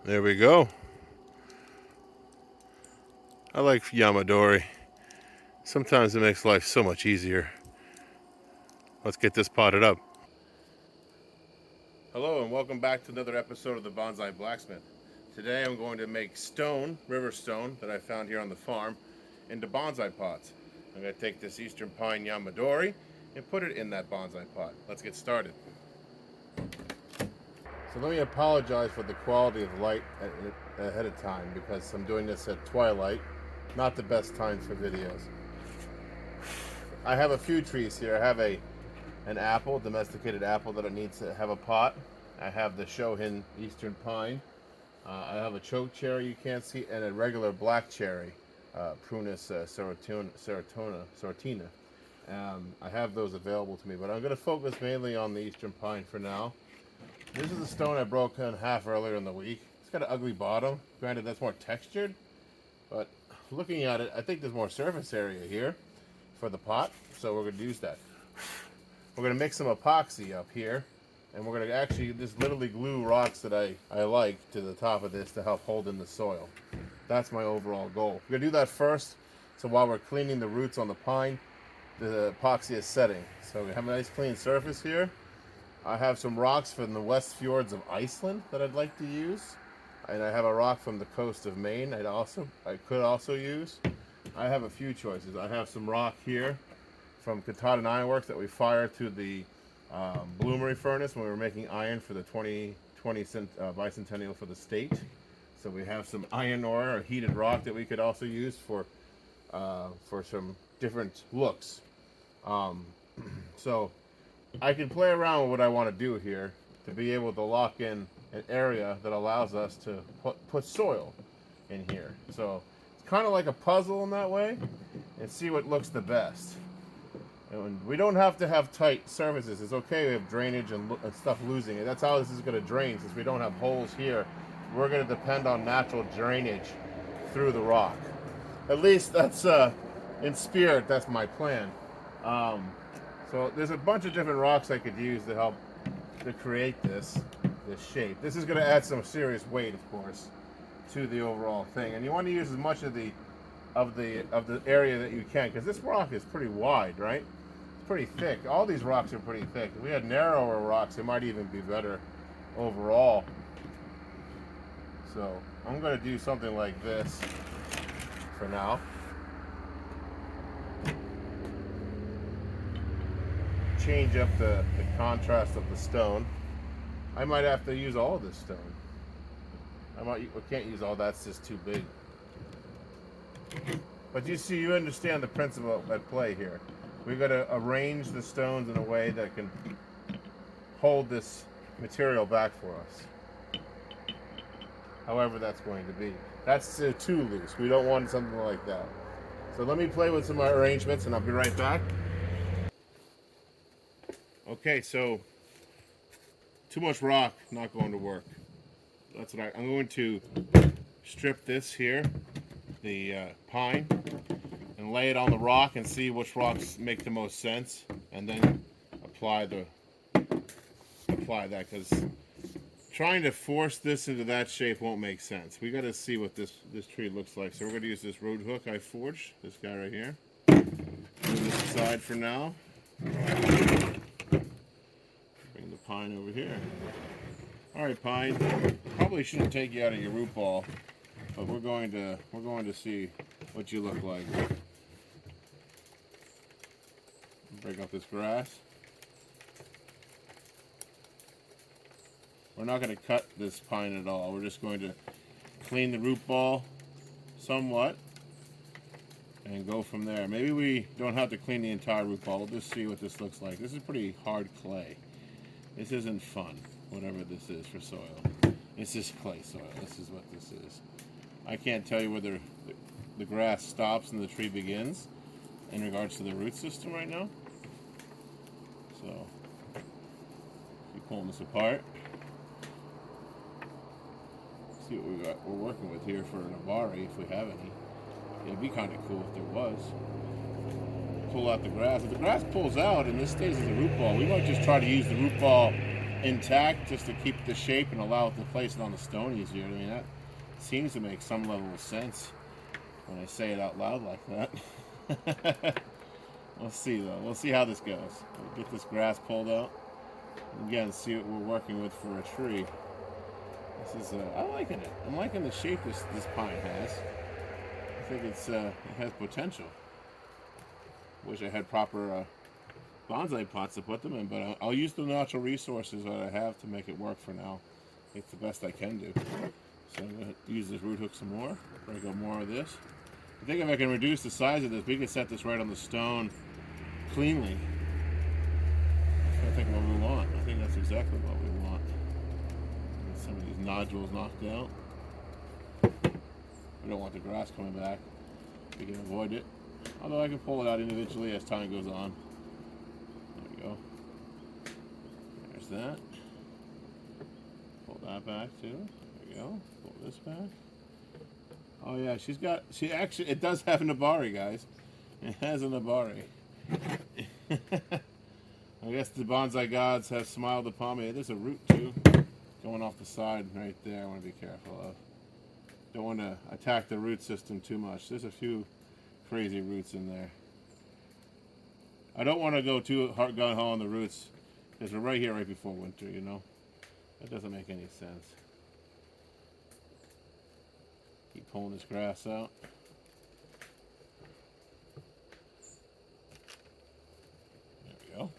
There we go. I like Yamadori. Sometimes it makes life so much easier. Let's get this potted up. Hello and welcome back to another episode of the Bonsai Blacksmith. Today I'm going to make stone, river stone, that I found here on the farm into bonsai pots. I'm going to take this Eastern Pine Yamadori and put it in that bonsai pot. Let's get started. So let me apologize for the quality of light ahead of time because I'm doing this at twilight. Not the best times for videos. I have a few trees here. I have an apple, domesticated apple that it needs to have a pot. I have the Shohin Eastern Pine. I have a choke cherry you can't see, and a regular black cherry, Pinus sortina. I have those available to me, but I'm going to focus mainly on the Eastern Pine for now. This is a stone I broke in half earlier in the week. It's got an ugly bottom. Granted, that's more textured, but looking at it, I think there's more surface area here for the pot, so we're going to use that. We're going to mix some epoxy up here, and we're going to actually just literally glue rocks that I like to the top of this to help hold in the soil. That's my overall goal. We're going to do that first, so while we're cleaning the roots on the pine, the epoxy is setting. So we have a nice clean surface here. I have some rocks from the West Fjords of Iceland that I'd like to use. And I have a rock from the coast of Maine I could also use. I have a few choices. I have some rock here from Katahdin Ironworks that we fired to the bloomery furnace when we were making iron for the 2020 bicentennial for the state. So we have some iron ore or heated rock that we could also use for some different looks. So I can play around with what I want to do here to be able to lock in an area that allows us to put soil in here. So it's kind of like a puzzle in that way, and see what looks the best. And we don't have to have tight surfaces. It's okay we have drainage and stuff losing it. That's how this is going to drain. Since we don't have holes here, we're going to depend on natural drainage through the rock. At least that's in spirit, that's my plan. So there's a bunch of different rocks I could use to help to create this shape. This is going to add some serious weight, of course, to the overall thing. And you want to use as much of the area that you can, because this rock is pretty wide, right? It's pretty thick. All these rocks are pretty thick. If we had narrower rocks, it might even be better overall. So I'm going to do something like this for now. Change up the contrast of the stone. I might have to use all of this stone. I can't use all that's just too big. But you understand the principle at play here. We've got to arrange the stones in a way that can hold this material back for us. However that's going to be. That's too loose. We don't want something like that. So let me play with some arrangements and I'll be right back. Okay, so too much rock, not going to work. That's what I'm going to strip this here, the pine, and lay it on the rock and see which rocks make the most sense, and then apply that, because trying to force this into that shape won't make sense. We got to see what this tree looks like. So we're going to use this road hook I forged, this guy right here. Move this aside for now. Bring the pine over here. All right, pine. Probably shouldn't take you out of your root ball, but we're going to see what you look like. Break up this grass. We're not going to cut this pine at all. We're just going to clean the root ball somewhat and go from there. Maybe we don't have to clean the entire root ball. We'll just see what this looks like. This is pretty hard clay. This isn't fun, whatever this is for soil. It's just clay soil. This is what this is. I can't tell you whether the grass stops and the tree begins in regards to the root system right now. So, keep pulling this apart. See what we're working with here for an Yamadori, if we have any. It'd be kind of cool if there was. Pull out the grass. If the grass pulls out and this stays as a root ball, we might just try to use the root ball intact just to keep the shape and allow it to place it on the stone easier. I mean, that seems to make some level of sense when I say it out loud like that. We'll see though. We'll see how this goes. We'll get this grass pulled out. Again, see what we're working with for a tree. This is I'm liking it. I'm liking the shape this pine has. I think it has potential. Wish I had proper bonsai pots to put them in, but I'll use the natural resources that I have to make it work for now. It's the best I can do. So I'm going to use this root hook some more, break up more of this. I think if I can reduce the size of this, we can set this right on the stone cleanly. That's I think what we want. I think that's exactly what we want. Get some of these nodules knocked out. We don't want the grass coming back. We can avoid it. Although I can pull it out individually as time goes on. There we go. There's that. Pull that back too. There we go. Pull this back. Oh yeah, she actually, it does have a nabari, guys. It has a nabari. I guess the bonsai gods have smiled upon me. There's a root too, going off the side right there. I want to be careful of. Don't want to attack the root system too much. There's a few crazy roots in there. I don't want to go too hard gun ho on the roots because we're right here right before winter, you know. That doesn't make any sense. Keep pulling this grass out. There we go.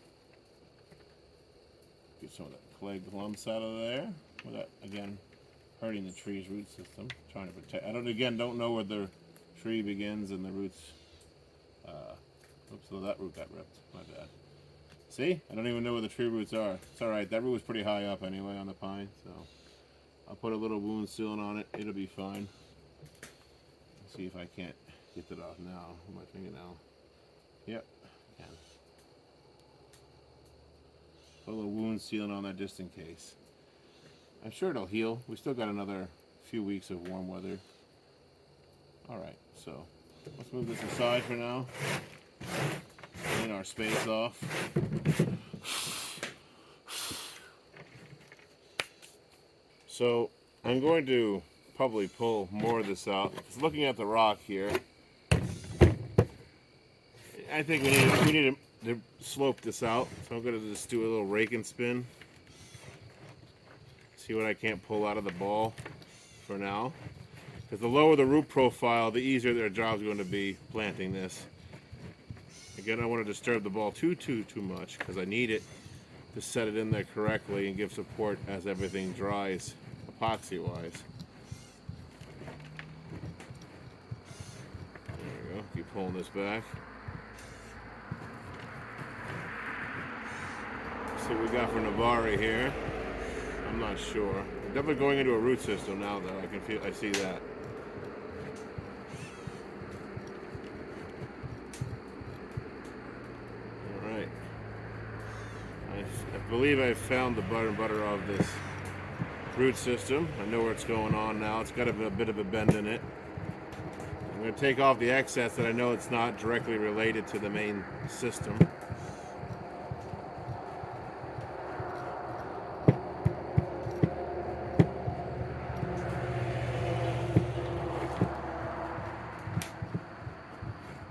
Get some of that clay lumps out of there without, again, hurting the tree's root system. Trying to protect. I don't know where the tree begins and the roots. Oops, so that root got ripped. My bad. See? I don't even know where the tree roots are. It's alright. That root was pretty high up anyway on the pine, so I'll put a little wound sealant on it. It'll be fine. Let's see if I can't get it off now with my fingernail. Yep, I can. Put a little wound sealant on that just in case. I'm sure it'll heal. We still got another few weeks of warm weather. Alright, so let's move this aside for now. Clean our space off. So I'm going to probably pull more of this out. Just looking at the rock here, I think we need to slope this out. So I'm going to just do a little rake and spin. See what I can't pull out of the ball for now. Because the lower the root profile, the easier their job's going to be planting this. Again, I don't want to disturb the ball too much because I need it to set it in there correctly and give support as everything dries, epoxy-wise. There we go. Keep pulling this back. See what we got for Navari here. I'm not sure. We're definitely going into a root system now, though. I see that. I believe I've found the bread and butter of this root system. I know where it's going on now. It's got a bit of a bend in it. I'm going to take off the excess that I know it's not directly related to the main system.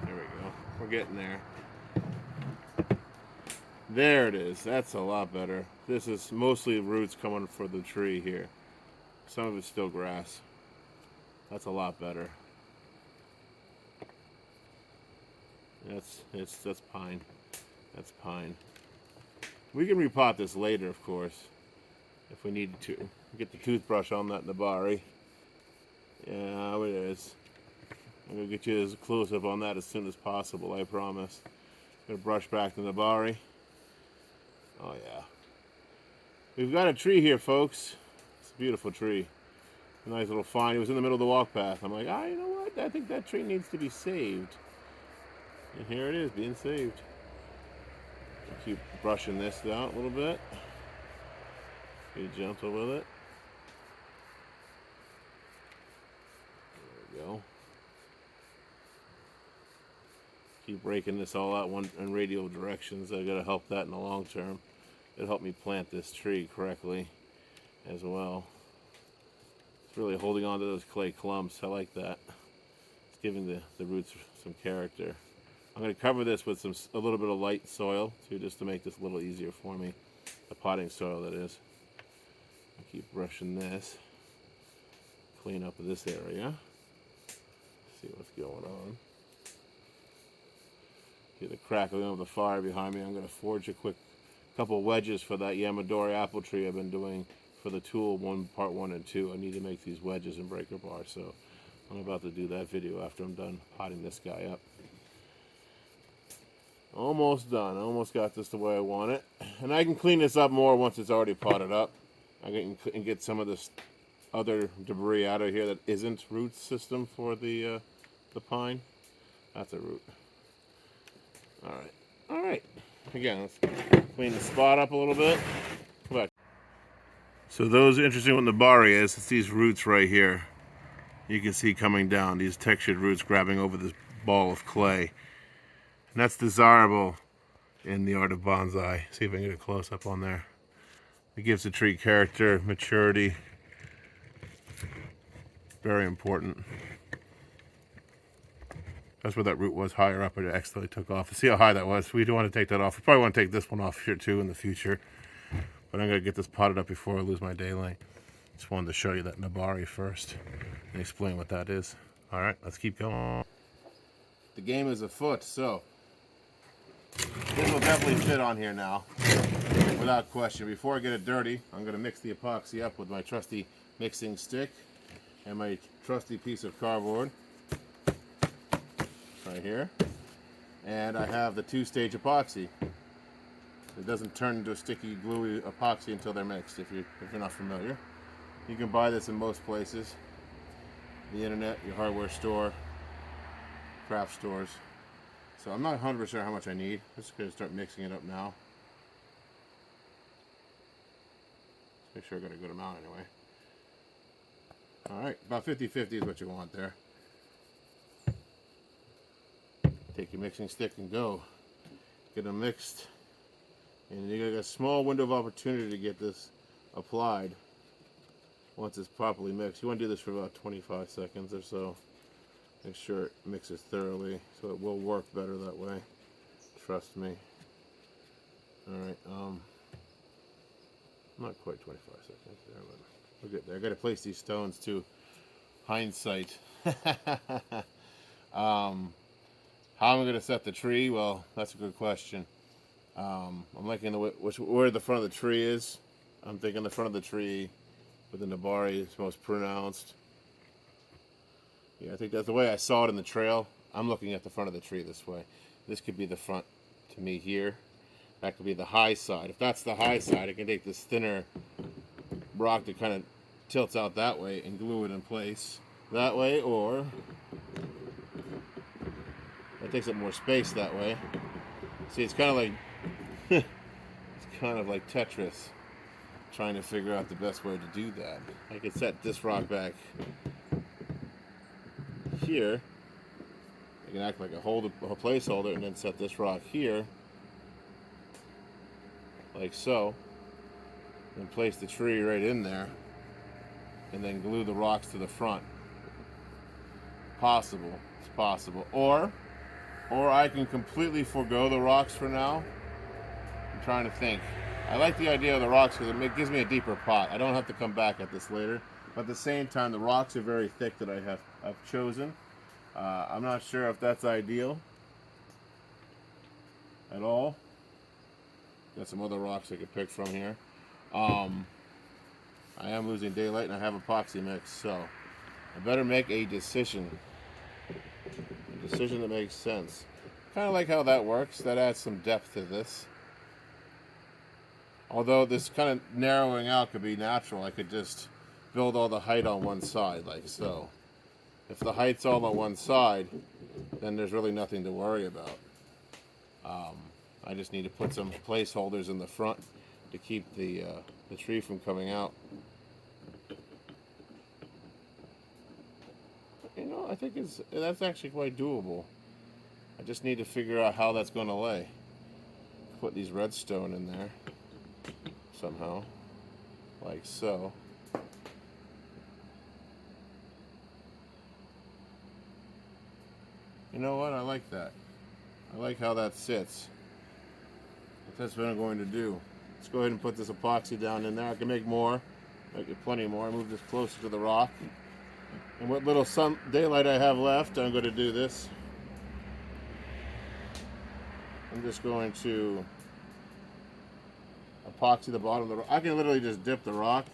There we go. We're getting there. There it is. That's a lot better. This is mostly roots coming for the tree here. Some of it's still grass. That's a lot better. That's pine. That's pine. We can repot this later, of course, if we need to. Get the toothbrush on that Nabari. Yeah, it is. I'm gonna get you as close up on that as soon as possible. I promise. I'm gonna brush back the Nabari. Oh yeah. We've got a tree here, folks. It's a beautiful tree. A nice little find. It was in the middle of the walk path. I'm like, you know what? I think that tree needs to be saved. And here it is, being saved. I'll keep brushing this out a little bit. Be gentle with it. There we go. Keep breaking this all out in radial directions. I gotta help that in the long term. It'll help me plant this tree correctly as well. It's really holding on to those clay clumps. I like that. It's giving the roots some character. I'm going to cover this with a little bit of light soil too, just to make this a little easier for me. The potting soil, that is. I'll keep brushing this. Clean up this area. See what's going on. See the crackling of the fire behind me. I'm going to forge a quick couple wedges for that Yamadori apple tree I've been doing for the tool part 1 and 2. I need to make these wedges and breaker bars, so I'm about to do that video after I'm done potting this guy up. Almost done. Almost got this the way I want it. And I can clean this up more once it's already potted up. I can get some of this other debris out of here that isn't root system for the pine. That's a root. Alright. Alright. Again, let's clean the spot up a little bit. Come back. So those interested in what Nabari is, it's these roots right here. You can see coming down, these textured roots grabbing over this ball of clay. And that's desirable in the art of bonsai. See if I can get a close up on there. It gives the tree character, maturity. Very important. That's where that root was, higher up, but it accidentally took off. See how high that was? We don't want to take that off. We probably want to take this one off here too in the future. But I'm going to get this potted up before I lose my daylight. Just wanted to show you that Nabari first and explain what that is. Alright, let's keep going. The game is afoot, so this will definitely fit on here now, without question. Before I get it dirty, I'm going to mix the epoxy up with my trusty mixing stick and my trusty piece of cardboard. Right here, and I have the 2-stage epoxy. It doesn't turn into a sticky, gluey epoxy until they're mixed. If you're not familiar, you can buy this in most places: the internet, your hardware store, craft stores. So I'm not 100% sure how much I need. I'm just going to start mixing it up now. Make sure I got a good amount anyway. All right, about 50-50 is what you want there. Take your mixing stick and go. Get them mixed. And you got a small window of opportunity to get this applied once it's properly mixed. You want to do this for about 25 seconds or so. Make sure it mixes thoroughly so it will work better that way. Trust me. Alright, not quite 25 seconds there, but we're good there. I got to place these stones too. Hindsight. How am I going to set the tree? Well, that's a good question. I'm liking where the front of the tree is. I'm thinking the front of the tree with the Nabari is most pronounced. Yeah, I think that's the way I saw it in the trail. I'm looking at the front of the tree this way. This could be the front to me here. That could be the high side. If that's the high side, I can take this thinner rock that kind of tilts out that way and glue it in place that way, or it takes up more space that way. See, it's kind of like it's kind of like Tetris, trying to figure out the best way to do that. I could set this rock back here. I can act like a placeholder, and then set this rock here, like so, and place the tree right in there, and then glue the rocks to the front. Possible. It's possible. Or I can completely forego the rocks for now. I'm trying to think. I like the idea of the rocks because it gives me a deeper pot. I don't have to come back at this later. But at the same time, the rocks are very thick that I've chosen. I'm not sure if that's ideal at all. Got some other rocks I could pick from here. I am losing daylight and I have epoxy mix, so I better make a decision. A decision that makes sense. Kind of like how that works. That adds some depth to this. Although this kind of narrowing out could be natural. I could just build all the height on one side, like so. If the height's all on one side, then there's really nothing to worry about. I just need to put some placeholders in the front to keep the tree from coming out. You know, I think that's actually quite doable. I just need to figure out how that's going to lay. Put these redstone in there. somehow, like so. You know what? I like that. I like how that sits. That's what I'm going to do. Let's go ahead and put this epoxy down in there. I can make more, make it plenty more. Move this closer to the rock. And what little sun daylight I have left, I'm going to do this. I'm just going to epoxy the bottom of the rock. I can literally just dip the rock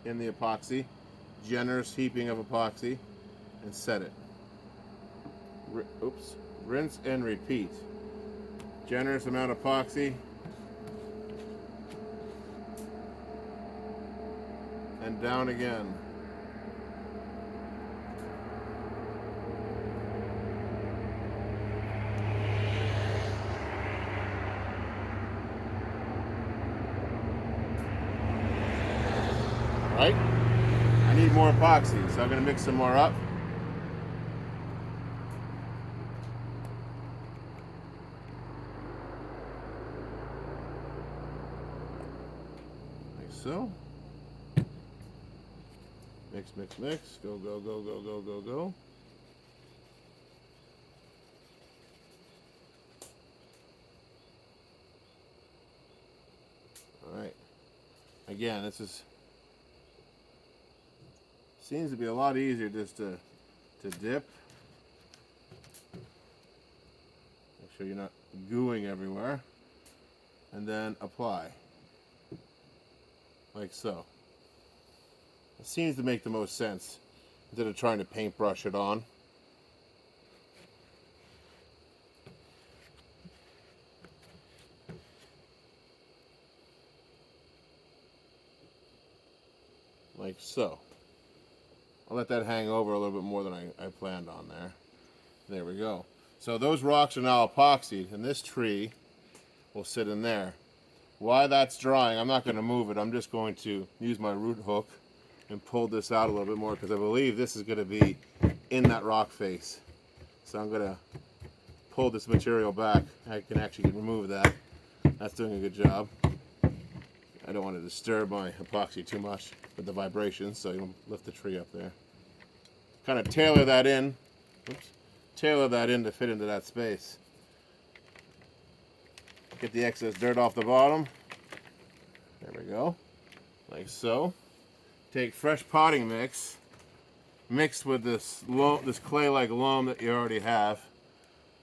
in the epoxy, generous heaping of epoxy, and set it. Oops. Rinse and repeat. Generous amount of epoxy, and down again. Right? I need more epoxy, so I'm going to mix some more up. Like so. Mix, mix, mix. Go, go, go, go, go, go, go. All right. Again, this seems to be a lot easier just to dip. Make sure you're not gooing everywhere. And then apply. Like so. It seems to make the most sense instead of trying to paintbrush it on. Like so. I'll let that hang over a little bit more than I planned on there. There we go. So those rocks are now epoxied, and this tree will sit in there. While that's drying, I'm not going to move it. I'm just going to use my root hook and pull this out a little bit more because I believe this is going to be in that rock face. So I'm going to pull this material back. I can actually remove that. That's doing a good job. I don't want to disturb my epoxy too much with the vibrations, so you don't lift the tree up there. Kind of tailor that in. Oops. Tailor that in to fit into that space. Get the excess dirt off the bottom. There we go. Like so. Take fresh potting mix, mixed with this clay-like loam that you already have,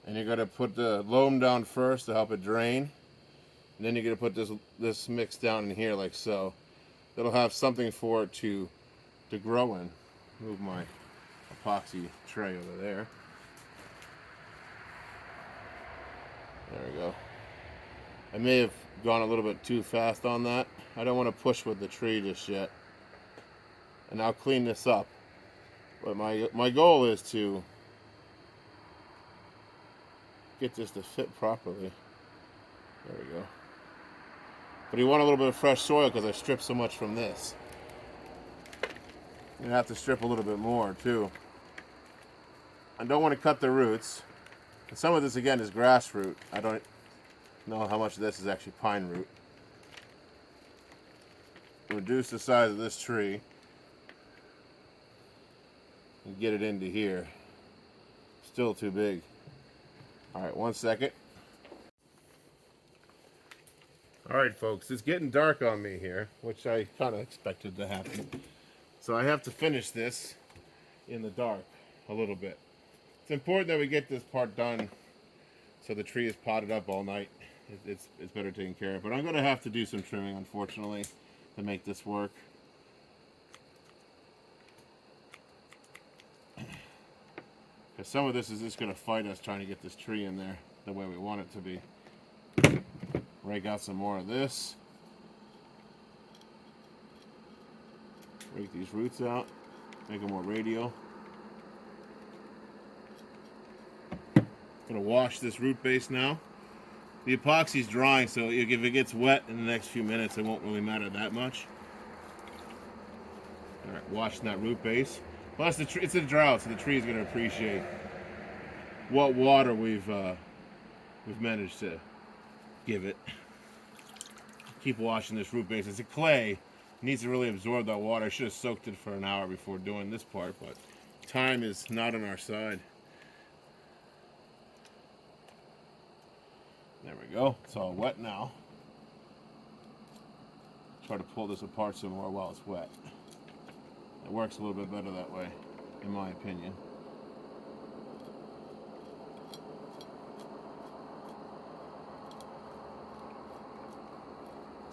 and you're going to put the loam down first to help it drain. And then you're going to put this mix down in here like so. It'll have something for it to grow in. Move my epoxy tray over there. There we go. I may have gone a little bit too fast on that. I don't want to push with the tree just yet. And I'll clean this up. But my goal is to get this to fit properly. There we go. But you want a little bit of fresh soil because I stripped so much from this. You're going to have to strip a little bit more too. I don't want to cut the roots. And some of this again is grass root. I don't know how much of this is actually pine root. Reduce the size of this tree and get it into here. Still too big. Alright, 1 second. Alright folks, it's getting dark on me here, which I kind of expected to happen. So I have to finish this in the dark a little bit. It's important that we get this part done so the tree is potted up all night. It's better taken care of. But I'm going to have to do some trimming, unfortunately, to make this work. Because some of this is just going to fight us trying to get this tree in there the way we want it to be. Rake out some more of this. Rake these roots out. Make them more radial. I'm going to wash this root base now. The epoxy's drying, so if it gets wet in the next few minutes, it won't really matter that much. All right, washing that root base. Plus, it's a drought, so the tree is going to appreciate what water we've managed to give it. keep washing this root base. It's a clay. It needs to really absorb that water. I should have soaked it for an hour before doing this part, but time is not on our side. There we go. It's all wet now. Try to pull this apart some more while it's wet. It works a little bit better that way, in my opinion.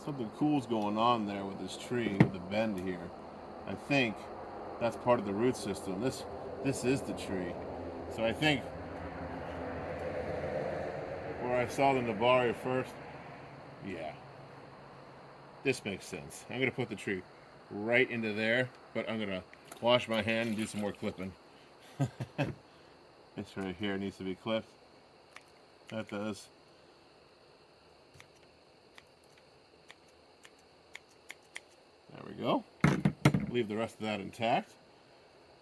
Something cool's going on there with this tree, with the bend here. I think that's part of the root system. This is the tree. So I think where I saw the Yamadori first, yeah, this makes sense. I'm gonna put the tree right into there, but I'm gonna wash my hand and do some more clipping. This right here needs to be clipped. That does. There we go. Leave the rest of that intact.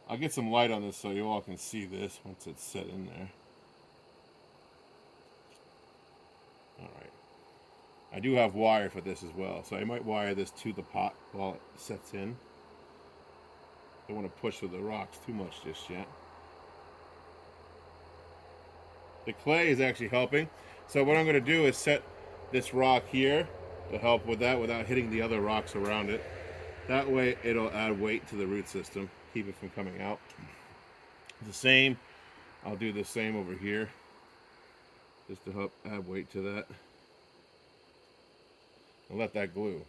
I'll get some light on this so you all can see this once it's set in there. Alright. I do have wire for this as well, so I might wire this to the pot while it sets in. Don't want to push with the rocks too much just yet. The clay is actually helping. So what I'm going to do is set this rock here to help with that without hitting the other rocks around it. That way it'll add weight to the root system, keep it from coming out. The same, I'll do the same over here, just to help add weight to that. And let that glue.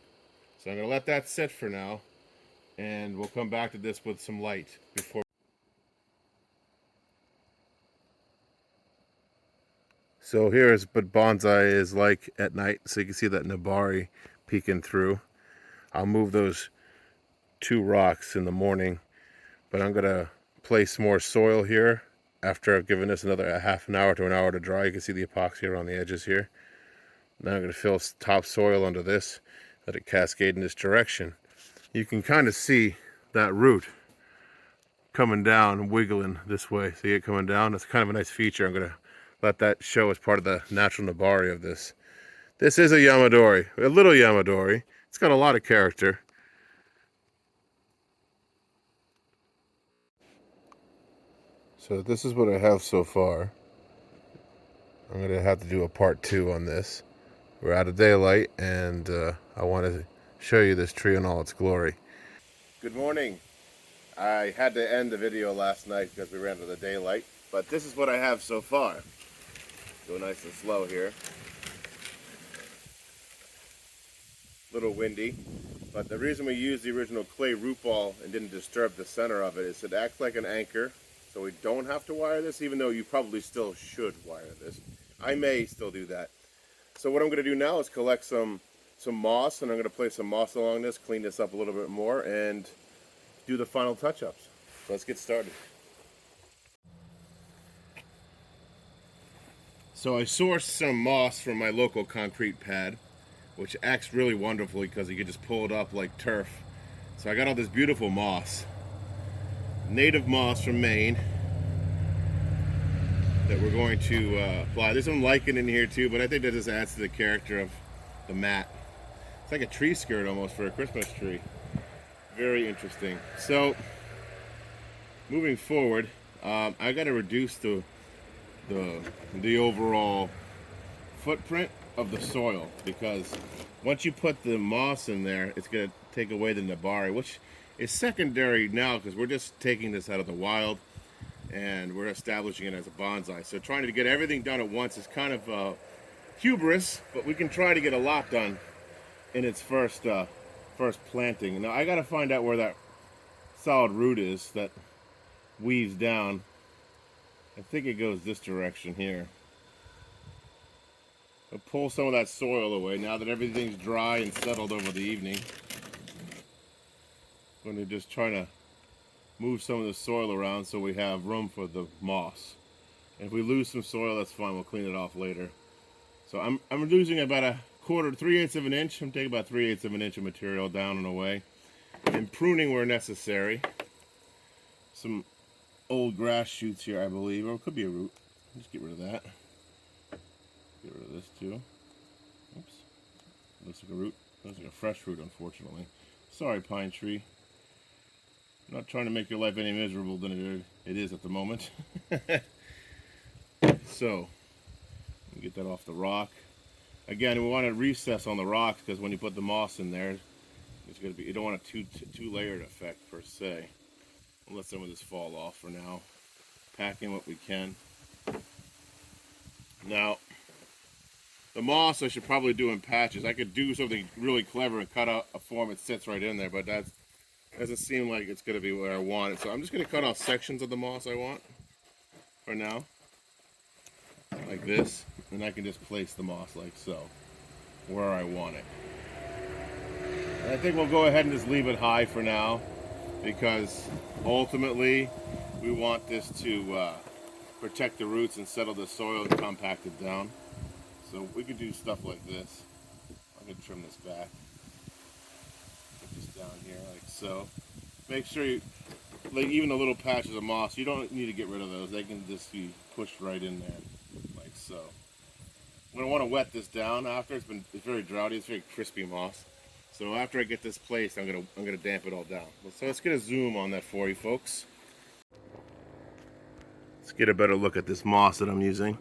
So I'm going to let that sit for now, and we'll come back to this with some light before. So here's what bonsai is like at night. So you can see that Yamadori peeking through. I'll move those two rocks in the morning, but I'm gonna place more soil here after I've given this another half an hour to an hour to dry. You can see the epoxy around the edges here. Now I'm gonna fill topsoil under this, let it cascade in this direction. You can kind of see that root coming down, wiggling this way. See it coming down? That's kind of a nice feature. I'm gonna let that show as part of the natural Yamadori of this. This is a Yamadori, a little Yamadori. It's got a lot of character. So this is what I have so far. I'm going to have to do a part 2 on this. We're out of daylight, and I want to show you this tree in all its glory. Good morning. I had to end the video last night because we ran out of daylight, but this is what I have so far. Go nice and slow here. A little windy, but the reason we used the original clay root ball and didn't disturb the center of it is it acts like an anchor. So we don't have to wire this, even though you probably still should wire this. I may still do that. So what I'm going to do now is collect some moss, and I'm going to place some moss along this, clean this up a little bit more, and do the final touch-ups. So let's get started. So I sourced some moss from my local concrete pad, which acts really wonderfully because you can just pull it up like turf. So I got all this beautiful moss. Native moss from Maine that we're going to apply. There's some lichen in here too, but I think that just adds to the character of the mat. It's like a tree skirt almost for a Christmas tree. Very interesting. So moving forward, I got to reduce the overall footprint of the soil, because once you put the moss in there, it's going to take away the Yamadori, which is secondary now because we're just taking this out of the wild and we're establishing it as a bonsai. So trying to get everything done at once is kind of hubris, but we can try to get a lot done in its first planting. Now I got to find out where that solid root is that weaves down. I think it goes this direction here. I'll pull some of that soil away now that everything's dry and settled over the evening. I'm going to just try to move some of the soil around so we have room for the moss. And if we lose some soil, that's fine. We'll clean it off later. So I'm losing about a quarter, 3/8 of an inch. I'm taking about 3/8 of an inch of material down and away. And pruning where necessary. Some old grass shoots here, I believe, or it could be a root. Just get rid of that. Get rid of this too. Oops. Looks like a root. Looks like a fresh fruit, unfortunately. Sorry, pine tree. I'm not trying to make your life any miserable than it is at the moment. So, get that off the rock. Again, we want to recess on the rocks because when you put the moss in there, it's going to be, you don't want a two-layered effect per se. I'll let some of this fall off for now. Pack in what we can. Now, the moss I should probably do in patches. I could do something really clever and cut out a form that sits right in there, but that doesn't seem like it's going to be where I want it. So I'm just going to cut off sections of the moss I want for now, like this, and I can just place the moss like so, where I want it. And I think we'll go ahead and just leave it high for now, because ultimately we want this to protect the roots and settle the soil and compact it down. So we could do stuff like this. I'm going to trim this back. Put this down here like so. Make sure you, like even the little patches of moss, you don't need to get rid of those. They can just be pushed right in there like so. I'm going to want to wet this down after. It's very droughty. It's very crispy moss. So after I get this placed, I'm gonna damp it all down. So let's get a zoom on that for you folks. Let's get a better look at this moss that I'm using.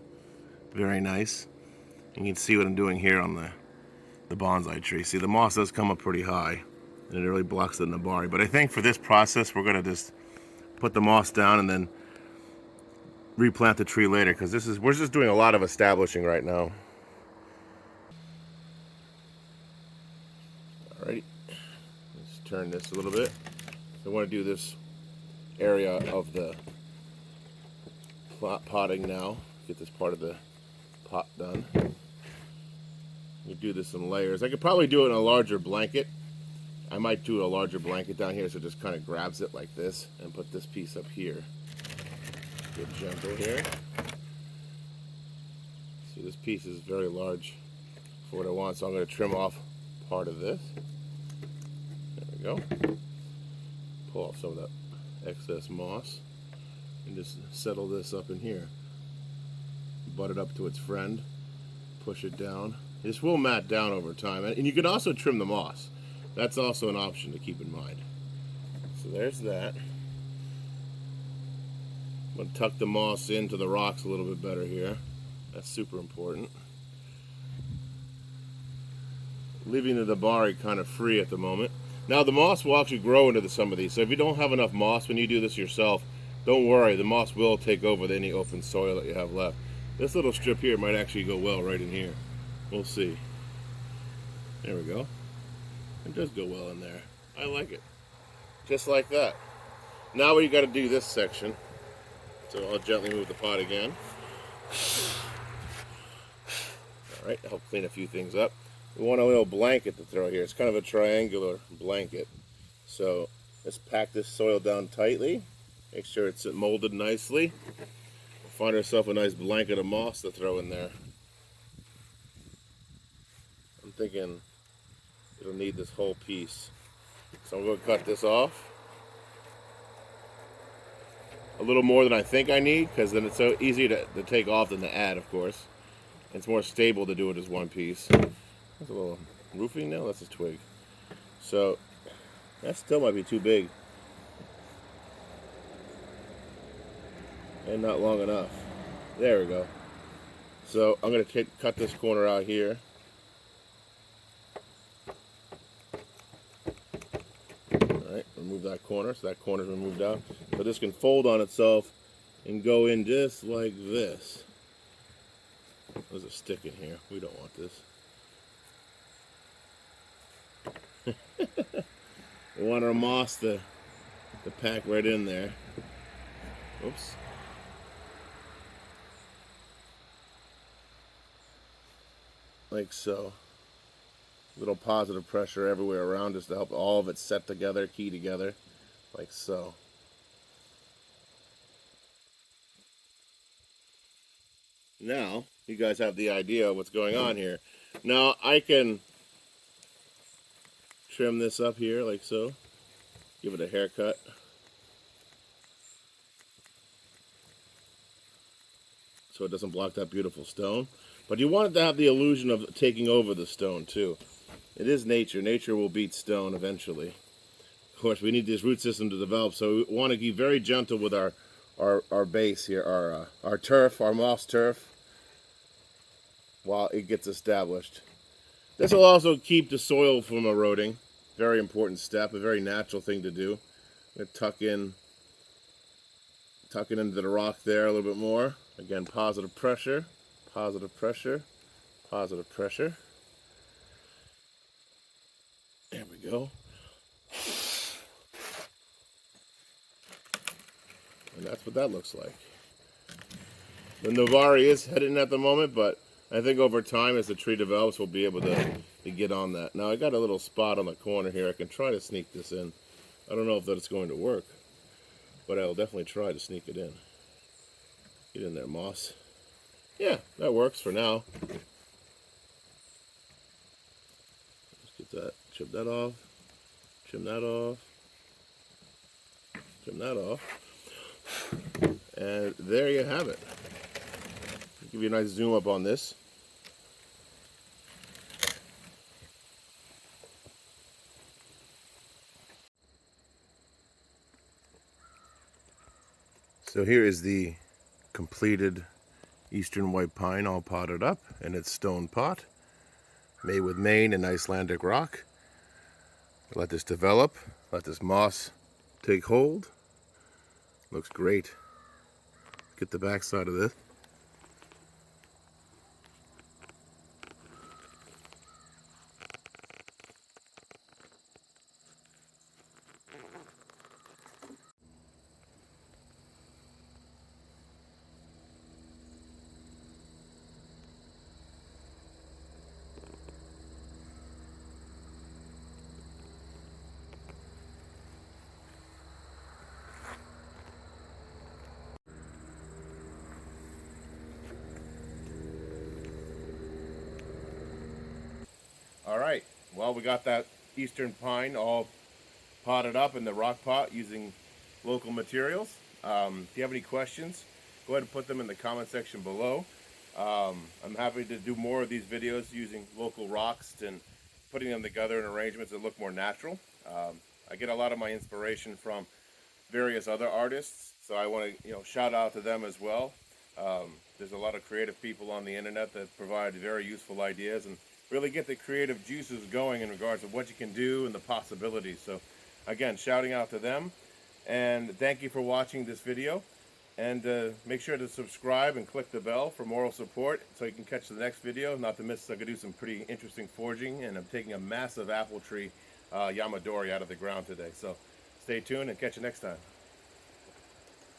Very nice. You can see what I'm doing here on the bonsai tree. See, the moss does come up pretty high, and it really blocks the Yamadori. But I think for this process, we're gonna just put the moss down and then replant the tree later, because we're just doing a lot of establishing right now. Alrighty, let's turn this a little bit. I want to do this area of the potting now. Get this part of the pot done. You do this in layers. I could probably do it in a larger blanket. I might do a larger blanket down here so it just kind of grabs it like this and put this piece up here. Get gentle here. See, this piece is very large for what I want, so I'm going to trim off part of this. There we go. Pull off some of that excess moss and just settle this up in here. Butt it up to its friend. Push it down. This will mat down over time, and you can also trim the moss. That's also an option to keep in mind. So there's that. I'm going to tuck the moss into the rocks a little bit better here. That's super important. Leaving the Yamadori kind of free at the moment. Now the moss will actually grow into some of these, so if you don't have enough moss when you do this yourself, don't worry, the moss will take over any open soil that you have left. This little strip here might actually go well right in here. We'll see. There we go. It does go well in there. I like it. Just like that. Now we got to do this section. So I'll gently move the pot again. Alright, help clean a few things up. We want a little blanket to throw here. It's kind of a triangular blanket. So let's pack this soil down tightly. Make sure it's molded nicely. Find ourselves a nice blanket of moss to throw in there. I'm thinking it'll need this whole piece. So I'm going to cut this off. A little more than I think I need, because then it's so easy to take off than to add, of course. It's more stable to do it as one piece. That's a little roofing now. That's a twig. So that still might be too big. And not long enough. There we go. So I'm going to cut this corner out here. Alright, remove that corner. So that corner's been moved out. So this can fold on itself and go in just like this. There's a stick in here. We don't want this. We want our moss to pack right in there. Oops. Like so. Little positive pressure everywhere around us to help all of it set together, key together. Like so. Now, you guys have the idea of what's going on here. Now, I can trim this up here like so. Give it a haircut. So it doesn't block that beautiful stone. But you want it to have the illusion of taking over the stone too. It is nature. Nature will beat stone eventually. Of course, we need this root system to develop, so we want to be very gentle with our base here, our turf, our moss turf, while it gets established. This will also keep the soil from eroding. Very important step, a very natural thing to do. I'm going to tuck it into the rock there a little bit more. Again, positive pressure, positive pressure, positive pressure. There we go. And that's what that looks like. The Yamadori is heading at the moment, but I think over time, as the tree develops, we'll be able to get on that. Now, I got a little spot on the corner here. I can try to sneak this in. I don't know if that's going to work, but I'll definitely try to sneak it in. Get in there, moss. Yeah, that works for now. Let's get that, chip that off, trim that off, trim that off. And there you have it. Give you a nice zoom up on this. So here is the completed eastern white pine all potted up in its stone pot, made with Maine and Icelandic rock. Let this develop, let this moss take hold. Looks great. Get the back side of this. All right, well, we got that eastern pine all potted up in the rock pot using local materials. If you have any questions, go ahead and put them in the comment section below. I'm happy to do more of these videos using local rocks and putting them together in arrangements that look more natural. I get a lot of my inspiration from various other artists, so I want to shout out to them as well. There's a lot of creative people on the internet that provide very useful ideas and really get the creative juices going in regards to what you can do and the possibilities. So again, shouting out to them, and thank you for watching this video, and make sure to subscribe and click the bell for moral support so you can catch the next video. Not to miss, I could do some pretty interesting foraging, and I'm taking a massive apple tree Yamadori out of the ground today. So stay tuned and catch you next time.